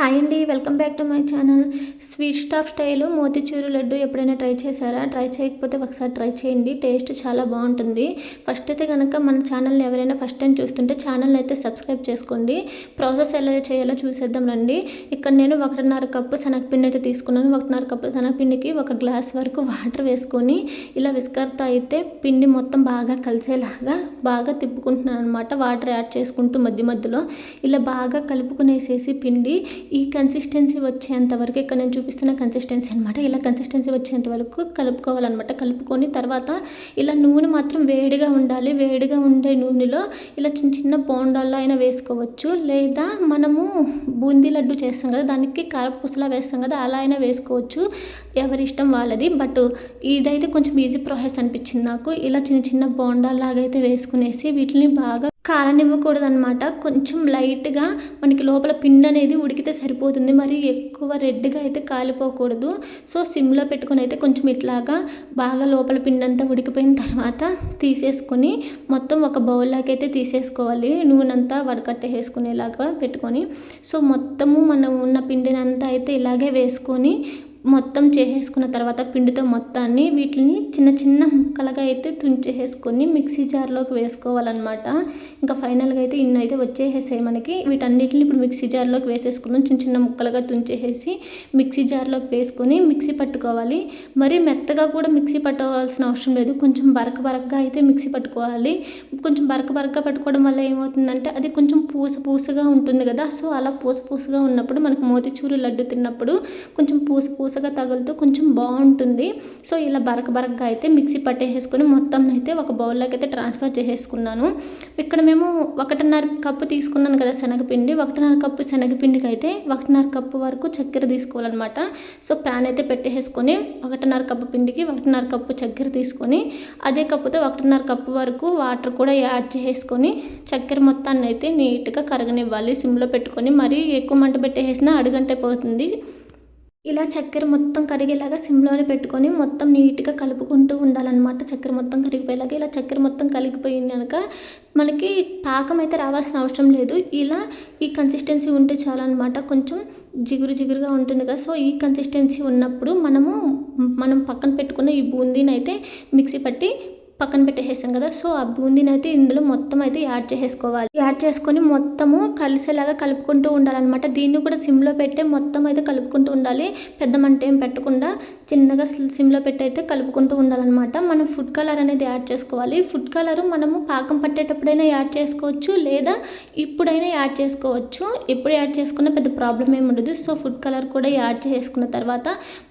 Hi అండి, welcome back to my channel. Sweet shop style motichoor laddu ఎప్పుడైనా try చేశారా? Try చేయకపోతే ఒకసారి ట్రై చేయండి. టేస్ట్ చాలా బాగుంటుంది. ఫస్ట్ అయితే కనుక మన ఛానల్ని ఎవరైనా ఫస్ట్ టైం చూస్తుంటే ఛానల్ని అయితే సబ్స్క్రైబ్ చేసుకోండి. ప్రాసెస్ ఎలా చేయాలో చూసేద్దాం రండి. ఇక్కడ నేను 1.5 కప్పు శనగపిండి అయితే తీసుకున్నాను. 1.5 కప్పు శనగపిండికి 1 గ్లాస్ వరకు వాటర్ వేసుకొని ఇలా విస్కర్తో అయితే పిండి మొత్తం బాగా కలిసేలాగా బాగా తిప్పుకుంటున్నాను అనమాట. వాటర్ యాడ్ చేసుకుంటూ మధ్య మధ్యలో ఇలా బాగా కలుపుకునేసేసి పిండి ఈ కన్సిస్టెన్సీ వచ్చేంత వరకు, ఇక్కడ నేను చూపిస్తున్న కన్సిస్టెన్సీ అనమాట. ఇలా కన్సిస్టెన్సీ వచ్చేంత వరకు కలుపుకోవాలన్నమాట. కలుపుకొని తర్వాత ఇలా నూనె మాత్రం వేడిగా ఉండాలి. వేడిగా ఉండే నూనెలో ఇలా చిన్న చిన్న బోండాల్లో అయినా వేసుకోవచ్చు, లేదా మనము బూందీ లడ్డు చేస్తాం కదా, దానికి కారపూసలా వేస్తాం కదా, అలా అయినా వేసుకోవచ్చు. ఎవరి ఇష్టం వాళ్ళది. బట్ ఇదైతే కొంచెం ఈజీ ప్రాసెస్ అనిపించింది నాకు. ఇలా చిన్న చిన్న బోండాల్లాగా అయితే వేసుకునేసి వీటిని బాగా కాలనివ్వకూడదు అనమాట. కొంచెం లైట్గా మనకి లోపల పిండి అనేది ఉడికితే సరిపోతుంది. మరి ఎక్కువ రెడ్గా అయితే కాలిపోకూడదు. సో సిమ్లో పెట్టుకొని అయితే కొంచెం ఇట్లాగా బాగా లోపల పిండి అంతా ఉడికిపోయిన తర్వాత తీసేసుకొని మొత్తం ఒక బౌల్లోకి అయితే తీసేసుకోవాలి. నూనె అంతా వడకట్టేసుకునేలాగా పెట్టుకొని, సో మొత్తము మనం ఉన్న పిండిని అంతా అయితే ఇలాగే వేసుకొని మొత్తం చేసేసుకున్న తర్వాత పిండితో మొత్తాన్ని వీటిని చిన్న చిన్న ముక్కలుగా అయితే తుంచేసుకొని మిక్సీ జార్లోకి వేసుకోవాలన్నమాట. ఇంకా ఫైనల్గా అయితే ఇన్ని అయితే వచ్చేసేసాయి మనకి. వీటన్నిటిని ఇప్పుడు మిక్సీ జార్లోకి వేసేసుకున్నాం. చిన్న చిన్న ముక్కలుగా తుంచేసేసి మిక్సీ జార్లోకి వేసుకొని మిక్సీ పట్టుకోవాలి. మరి మెత్తగా కూడా మిక్సీ పట్టుకోవాల్సిన అవసరం లేదు. కొంచెం బరకగా అయితే మిక్సీ పట్టుకోవాలి. కొంచెం బరకగా పట్టుకోవడం వల్ల ఏమవుతుందంటే అది కొంచెం పూసగా ఉంటుంది కదా. సో అలా పూసగా ఉన్నప్పుడు మనకి మోతీచూరు లడ్డు తిన్నప్పుడు కొంచెం పూసగా తగులుతూ కొంచెం బాగుంటుంది. సో ఇలా బరకగా అయితే మిక్సీ పట్టేసుకొని మొత్తం అయితే ఒక బౌల్లోకి అయితే ట్రాన్స్ఫర్ చేసేసుకున్నాను. ఇక్కడ మేము 1.5 కప్పు తీసుకున్నాను కదా శనగపిండి. 1.5 కప్పు శనగపిండికి అయితే 1.5 కప్పు వరకు చక్కెర తీసుకోవాలన్నమాట. సో ప్యాన్ అయితే పెట్టేసుకొని 1.5 కప్పు పిండికి 1.5 కప్పు చక్కెర తీసుకొని అదే కప్పుతో 1.5 కప్పు వరకు వాటర్ కూడా యాడ్ చేసుకొని చక్కెర మొత్తాన్ని అయితే నీట్గా కరగనివ్వాలి. సిమ్లో పెట్టుకొని, మరీ ఎక్కువ మంట పెట్టేసినా అడుగంటే పోతుంది. ఇలా చక్కెర మొత్తం కరిగేలాగా సిమ్లోనే పెట్టుకొని మొత్తం నీట్గా కలుపుకుంటూ ఉండాలన్నమాట. చక్కెర మొత్తం కరిగిపోయేలాగా. ఇలా చక్కెర మొత్తం కలిగిపోయింది కనుక మనకి పాకం అయితే రావాల్సిన అవసరం లేదు. ఇలా ఈ కన్సిస్టెన్సీ ఉంటే చాలన్నమాట. కొంచెం జిగురుగా ఉంటుంది కదా. సో ఈ కన్సిస్టెన్సీ ఉన్నప్పుడు మనం పక్కన పెట్టుకున్న ఈ బూందీని అయితే మిక్సీ పట్టి పక్కన పెట్టేసాం కదా. సో ఆ బూందీని అయితే ఇందులో మొత్తం అయితే యాడ్ చేసుకోవాలి. యాడ్ చేసుకొని మొత్తము కలిసేలాగా కలుపుకుంటూ ఉండాలన్నమాట. దీన్ని కూడా సిమ్లో పెట్టే మొత్తం అయితే కలుపుకుంటూ ఉండాలి. పెద్ద మంట ఏం పెట్టకుండా చిన్నగా సిమ్లో పెట్టి అయితే కలుపుకుంటూ ఉండాలన్నమాట. మనం ఫుడ్ కలర్ అనేది యాడ్ చేసుకోవాలి. ఫుడ్ కలర్ మనము పాకం పట్టేటప్పుడైనా యాడ్ చేసుకోవచ్చు, లేదా ఇప్పుడైనా యాడ్ చేసుకోవచ్చు. ఎప్పుడు యాడ్ చేసుకున్నా పెద్ద ప్రాబ్లం ఏమి ఉండదు. సో ఫుడ్ కలర్ కూడా యాడ్ చేసుకున్న తర్వాత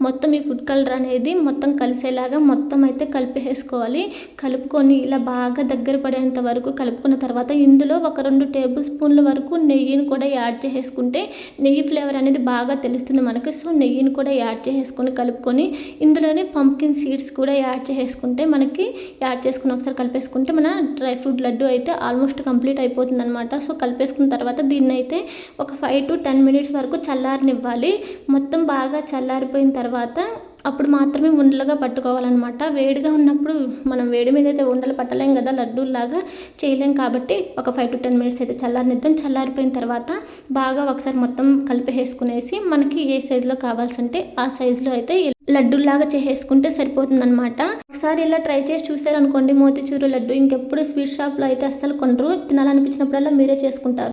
మొత్తం ఈ ఫుడ్ కలర్ అనేది మొత్తం కలిసేలాగా మొత్తం అయితే కలిపేసుకోవాలి. కలుపుకొని ఇలా బాగా దగ్గర పడేంత వరకు కలుపుకున్న తర్వాత ఇందులో ఒక 2 టేబుల్ స్పూన్ల వరకు నెయ్యిని కూడా యాడ్ చేసుకుంటే నెయ్యి ఫ్లేవర్ అనేది బాగా తెలుస్తుంది మనకి. సో నెయ్యిని కూడా యాడ్ చేసుకొని కలుపుకొని ఇందులోనే పంప్కిన్ సీడ్స్ కూడా యాడ్ చేసుకుంటే మనకి యాడ్ చేసుకుని ఒకసారి కలిపేసుకుంటే మన డ్రై ఫ్రూట్ లడ్డు అయితే ఆల్మోస్ట్ కంప్లీట్ అయిపోతుంది అనమాట. సో కలిపేసుకున్న తర్వాత దీన్ని అయితే ఒక 5 to 10 minutes వరకు చల్లారనివ్వాలి. మొత్తం బాగా చల్లారిపోయిన తర్వాత అప్పుడు మాత్రమే ఉండలుగా పట్టుకోవాలన్నమాట. వేడిగా ఉన్నప్పుడు మనం వేడి మీద అయితే ఉండలు పట్టలేం కదా, లడ్డూలాగా చేయలేం. కాబట్టి ఒక 5 to 10 minutes అయితే చల్లారనిద్దాం. చల్లారిపోయిన తర్వాత బాగా ఒకసారి మొత్తం కలిపేసుకునేసి మనకి ఏ సైజులో కావాల్సింటే ఆ సైజులో అయితే లడ్డూలాగా చేసేసుకుంటే సరిపోతుందన్నమాట. ఒకసారి ఇలా ట్రై చేసి చూసారనుకోండి మోతీచూరు లడ్డు, ఇంకెప్పుడు స్వీట్ షాప్లో అయితే అస్సలు కొనరు. తినాలనిపించినప్పుడల్లా మీరే చేసుకుంటారు.